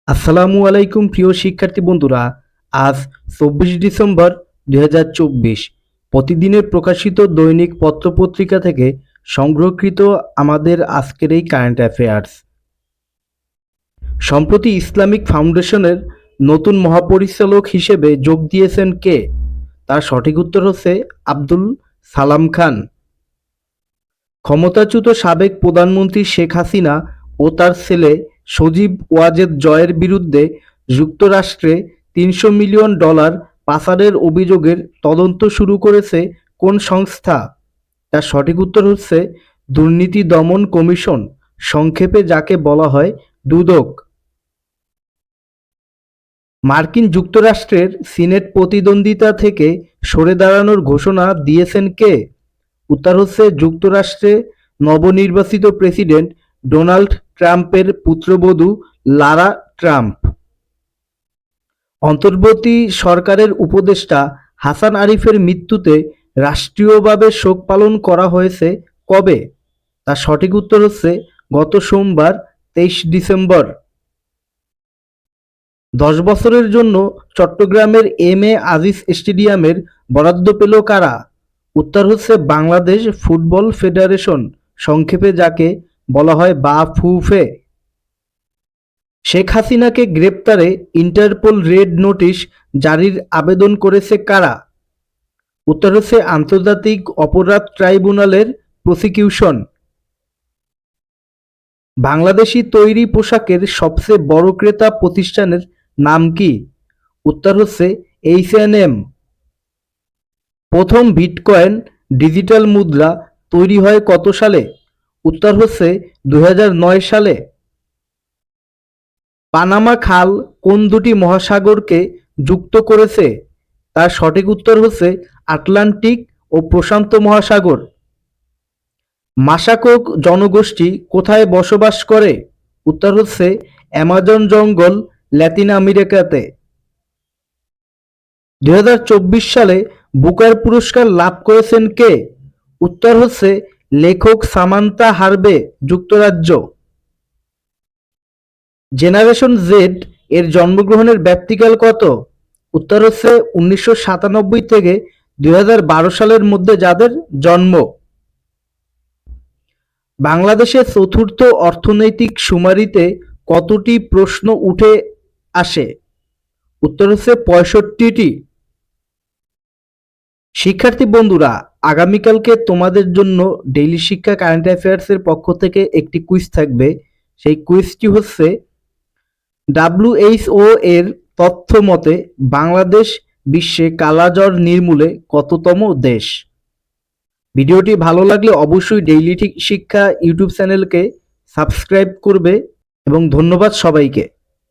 আসসালামু আলাইকুম প্রিয় শিক্ষার্থী বন্ধুরা। আজ 24 ডিসেম্বর 2024। প্রতিদিনের প্রকাশিত দৈনিক পত্রপত্রিকা থেকে সংগ্রহকৃত আমাদের আজকের এই কারেন্ট অ্যাফেয়ার্স। সম্প্রতি ইসলামিক ফাউন্ডেশনের নতুন মহাপরিচালক হিসেবে যোগ দিয়েছেন কে? তার সঠিক উত্তর হচ্ছে আব্দুল সালাম খান। ক্ষমতাচ্যুত সাবেক প্রধানমন্ত্রী শেখ হাসিনা ও তার ছেলে সজীব ওয়াজেদ জয়ের বিরুদ্ধে যুক্তরাষ্ট্রে $300 মিলিয়ন পাচারের অভিযোগের তদন্ত শুরু করেছে কোন সংস্থা? তার সঠিক উত্তর হচ্ছে দুর্নীতি দমন কমিশন, সংক্ষেপে যাকে বলা হয় দুদক। মার্কিন যুক্তরাষ্ট্রের সিনেট প্রতিদ্বন্দ্বিতা থেকে সরে দাঁড়ানোর ঘোষণা দিয়েছেন কে? উত্তর হচ্ছে যুক্তরাষ্ট্রে নবনির্বাচিত প্রেসিডেন্ট ডোনাল্ড ট্রাম্পের পুত্রবধূ লারা ট্রাম্প। অন্তর্বর্তী সরকারের উপদেষ্টা হাসান আরিফের মৃত্যুতে রাষ্ট্রীয়ভাবে শোক পালন করা হয়েছে কবে? তার সঠিক উত্তর হচ্ছে গত সোমবার 23 ডিসেম্বর। 10 বছরের জন্য চট্টগ্রামের এম.এ. আজিজ স্টেডিয়ামের বরাদ্দ পেল কারা? উত্তর হচ্ছে বাংলাদেশ ফুটবল ফেডারেশন, সংক্ষেপে যাকে বলা হয় বাফুফে। শেখ হাসিনাকে গ্রেপ্তারে ইন্টারপোল রেড নোটিশ জারির আবেদন করেছে কারা? উত্তর হচ্ছে আন্তর্জাতিক অপরাধ ট্রাইব্যুনালের প্রসিকিউশন। বাংলাদেশি তৈরি পোশাকের সবচেয়ে বড় ক্রেতা প্রতিষ্ঠানের নাম কি? উত্তর হচ্ছে H&M। প্রথম বিটকয়েন ডিজিটাল মুদ্রা তৈরি হয় কত সালে? উত্তর হচ্ছে 2009 সালে। পানামা খাল কোন দুটি মহাসাগরকে যুক্ত করেছে? তার সঠিক উত্তর হচ্ছে আটলান্টিক ও প্রশান্ত মহাসাগর। মাশাকক জনগোষ্ঠী কোথায় বসবাস করে? উত্তর হচ্ছে অ্যামাজন জঙ্গল, লাতিন আমেরিকাতে। 2024 সালে বুকার পুরস্কার লাভ করেছেন কে? উত্তর হচ্ছে লেখক সামান্থা হার্বে, যুক্তরাজ্য। জেনারেশন জেড এর জন্মগ্রহণের ব্যাপ্তিকাল কত? উত্তর হচ্ছে 1997 থেকে 2012 সালের মধ্যে যাদের জন্ম। বাংলাদেশের চতুর্থ অর্থনৈতিক শুমারিতে কতটি প্রশ্ন উঠে আসে? উত্তর হচ্ছে 65টি। শিক্ষার্থী বন্ধুরা, আগামীকালকে তোমাদের জন্য ডেইলি শিক্ষা কারেন্ট অ্যাফেয়ার্সের পক্ষ থেকে একটি কুইজ থাকবে। সেই কুইজটি হচ্ছে WHO এর তথ্য মতে বাংলাদেশ বিশ্বে কালাজ্বর নির্মূলে কততম দেশ? ভিডিওটি ভালো লাগলে অবশ্যই ডেইলি শিক্ষা ইউটিউব চ্যানেলকে সাবস্ক্রাইব করবে এবং ধন্যবাদ সবাইকে।